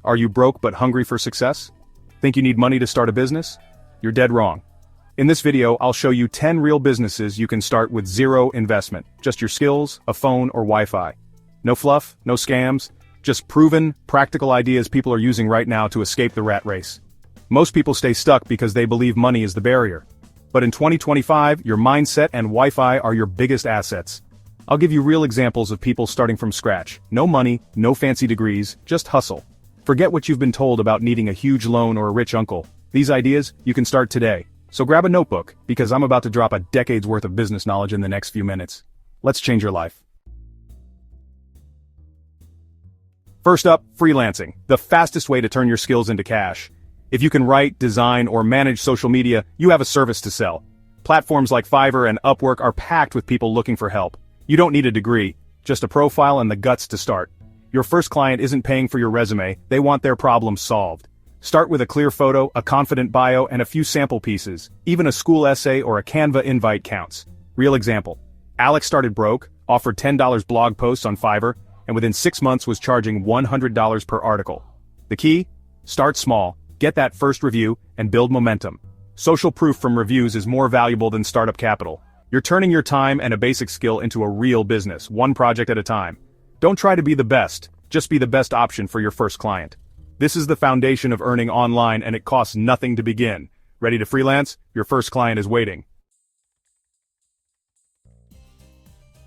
Are you broke but hungry for success? Think you need money to start a business? You're dead wrong. In this video, I'll show you 10 real businesses you can start with zero investment, just your skills, a phone, or Wi-Fi. No fluff, no scams, just proven, practical ideas people are using right now to escape the rat race. Most people stay stuck because they believe money is the barrier. But in 2025, your mindset and Wi-Fi are your biggest assets. I'll give you real examples of people starting from scratch. No money, no fancy degrees, just hustle. Forget what you've been told about needing a huge loan or a rich uncle. These ideas, you can start today. So grab a notebook, because I'm about to drop a decade's worth of business knowledge in the next few minutes. Let's change your life. First up, freelancing, the fastest way to turn your skills into cash. If you can write, design, or manage social media, you have a service to sell. Platforms like Fiverr and Upwork are packed with people looking for help. You don't need a degree, just a profile and the guts to start. Your first client isn't paying for your resume, they want their problem solved. Start with a clear photo, a confident bio, and a few sample pieces. Even a school essay or a Canva invite counts. Real example. Alex started broke, offered $10 blog posts on Fiverr, and within 6 months was charging $100 per article. The key? Start small, get that first review, and build momentum. Social proof from reviews is more valuable than startup capital. You're turning your time and a basic skill into a real business, one project at a time. Don't try to be the best, just be the best option for your first client. This is the foundation of earning online, and it costs nothing to begin. Ready to freelance? Your first client is waiting.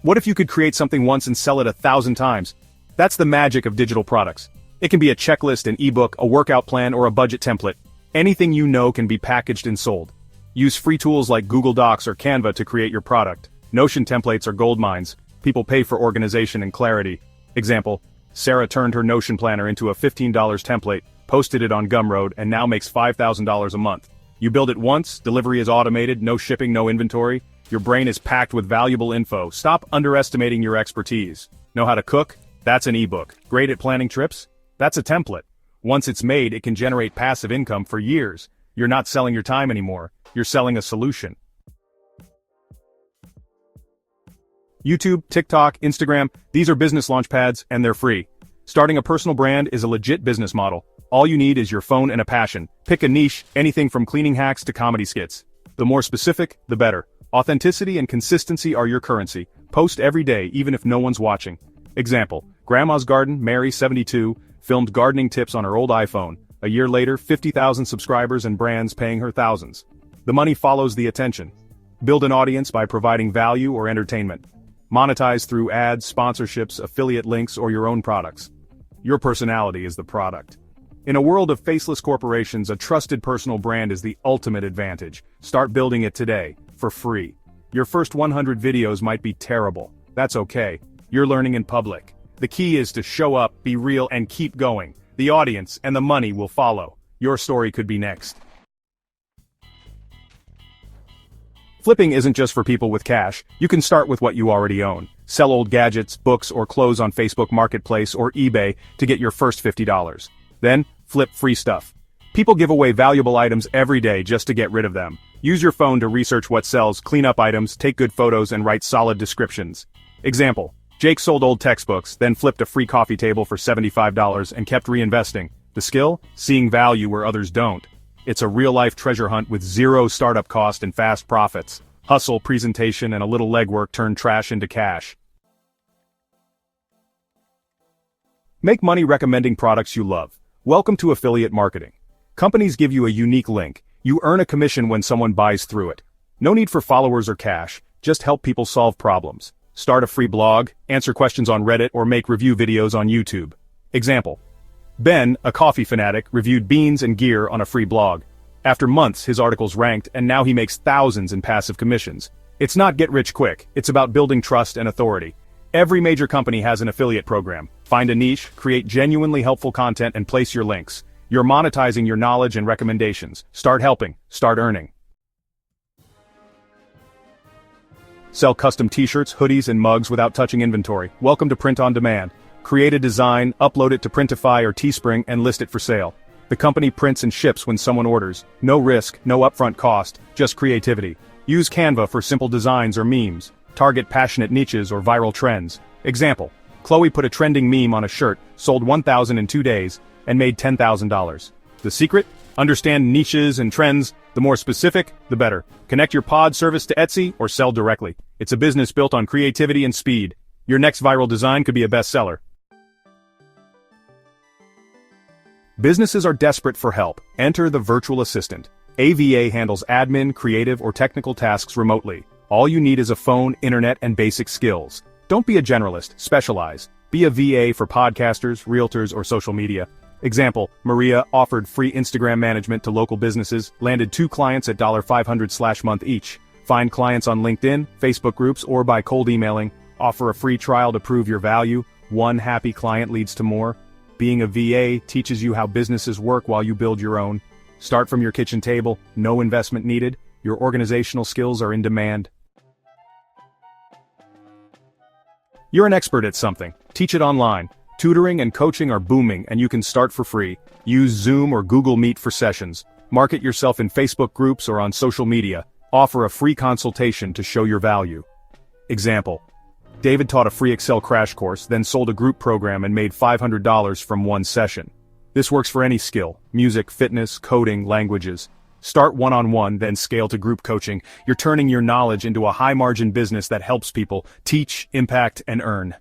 What if you could create something once and sell it 1,000 times? That's the magic of digital products. It can be a checklist, an ebook, a workout plan, or a budget template. Anything you know can be packaged and sold. Use free tools like Google Docs or Canva to create your product. Notion templates are gold mines. People pay for organization and clarity. Example, Sarah turned her Notion planner into a $15 template, posted it on Gumroad, and now makes $5,000 a month. You build it once, delivery is automated, no shipping, no inventory. Your brain is packed with valuable info. Stop underestimating your expertise. Know how to cook? That's an ebook. Great at planning trips? That's a template. Once it's made, it can generate passive income for years. You're not selling your time anymore. You're selling a solution. YouTube, TikTok, Instagram, these are business launchpads, and they're free. Starting a personal brand is a legit business model. All you need is your phone and a passion. Pick a niche, anything from cleaning hacks to comedy skits. The more specific, the better. Authenticity and consistency are your currency. Post every day, even if no one's watching. Example, Grandma's Garden, Mary, 72, filmed gardening tips on her old iPhone. A year later, 50,000 subscribers and brands paying her thousands. The money follows the attention. Build an audience by providing value or entertainment. Monetize through ads, sponsorships, affiliate links, or your own products. Your personality is the product. In a world of faceless corporations, a trusted personal brand is the ultimate advantage. Start building it today, for free. Your first 100 videos might be terrible. That's okay. You're learning in public. The key is to show up, be real, and keep going. The audience and the money will follow. Your story could be next. Flipping isn't just for people with cash. You can start with what you already own. Sell old gadgets, books, or clothes on Facebook Marketplace or eBay to get your first $50. Then, flip free stuff. People give away valuable items every day just to get rid of them. Use your phone to research what sells, clean up items, take good photos, and write solid descriptions. Example, Jake sold old textbooks, then flipped a free coffee table for $75 and kept reinvesting. The skill? Seeing value where others don't. It's a real-life treasure hunt with zero startup cost and fast profits. Hustle, presentation, and a little legwork turn trash into cash. Make money recommending products you love. Welcome to affiliate marketing. Companies give you a unique link. You earn a commission when someone buys through it. No need for followers or cash, just help people solve problems. Start a free blog, answer questions on Reddit, or make review videos on YouTube. Example. Ben, a coffee fanatic, reviewed beans and gear on a free blog. After months, his articles ranked, and now he makes thousands in passive commissions. It's not get rich quick, it's about building trust and authority. Every major company has an affiliate program. Find a niche, create genuinely helpful content, and place your links. You're monetizing your knowledge and recommendations. Start helping, start earning. Sell custom t-shirts, hoodies, and mugs without touching inventory. Welcome to print on demand. Create a design, upload it to Printify or Teespring, and list it for sale. The company prints and ships when someone orders. No risk, no upfront cost, just creativity. Use Canva for simple designs or memes. Target passionate niches or viral trends. Example, Chloe put a trending meme on a shirt, sold 1,000 in 2 days. and made $10,000. The secret? Understand niches and trends. The more specific, the better. Connect your pod service to Etsy or sell directly. It's a business built on creativity and speed. Your next viral design could be a bestseller. Businesses are desperate for help. Enter the virtual assistant. AVA handles admin, creative, or technical tasks remotely. All you need is a phone, internet, and basic skills. Don't be a generalist, specialize. Be a VA for podcasters, realtors, or social media. Example, Maria offered free Instagram management to local businesses, landed 2 clients at $500/month each. Find clients on LinkedIn, Facebook groups, or by cold emailing. Offer a free trial to prove your value. One happy client leads to more. Being a VA teaches you how businesses work while you build your own. Start from your kitchen table, no investment needed. Your organizational skills are in demand. You're an expert at something. Teach it online. Tutoring and coaching are booming, and you can start for free. Use Zoom or Google Meet for sessions. Market yourself in Facebook groups or on social media. Offer a free consultation to show your value. Example. David taught a free Excel crash course, then sold a group program and made $500 from one session. This works for any skill: music, fitness, coding, languages. Start one-on-one, then scale to group coaching. You're turning your knowledge into a high-margin business that helps people teach, impact, and earn.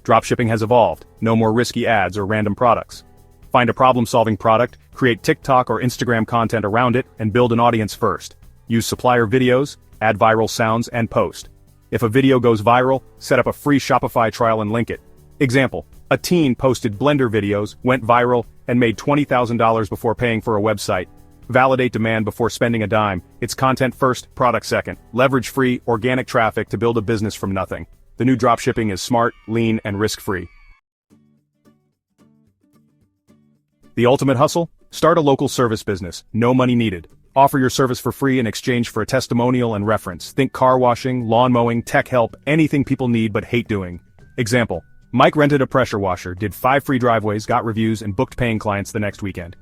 Dropshipping has evolved. No more risky ads or random products. Find a problem-solving product, create TikTok or Instagram content around it, and build an audience first. Use supplier videos, add viral sounds, and post. If a video goes viral, set up a free Shopify trial and link it. Example, a teen posted Blender videos, went viral, and made $20,000 before paying for a website. Validate demand before spending a dime. It's content first, product second. Leverage free, organic traffic to build a business from nothing. The new dropshipping is smart, lean, and risk-free. The ultimate hustle? Start a local service business, no money needed. Offer your service for free in exchange for a testimonial and reference. Think car washing, lawn mowing, tech help, anything people need but hate doing. Example, Mike rented a pressure washer, did 5 free driveways, got reviews, and booked paying clients the next weekend.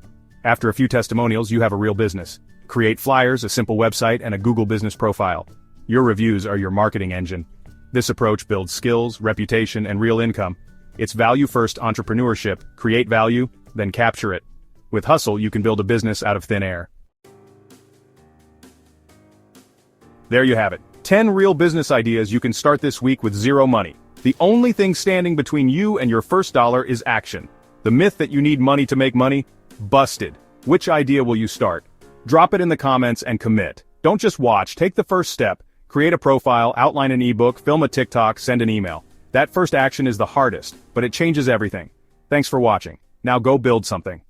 After a few testimonials, you have a real business. Create flyers, a simple website, and a Google business profile. Your reviews are your marketing engine. This approach builds skills, reputation, and real income. It's value-first entrepreneurship. Create value, then capture it. With Hustle, you can build a business out of thin air. There you have it. 10 real business ideas you can start this week with zero money. The only thing standing between you and your first dollar is action. The myth that you need money to make money? Busted. Which idea will you start? Drop it in the comments and commit. Don't just watch, take the first step. Create a profile, outline an ebook, film a TikTok, send an email. That first action is the hardest, but it changes everything. Thanks for watching. Now go build something.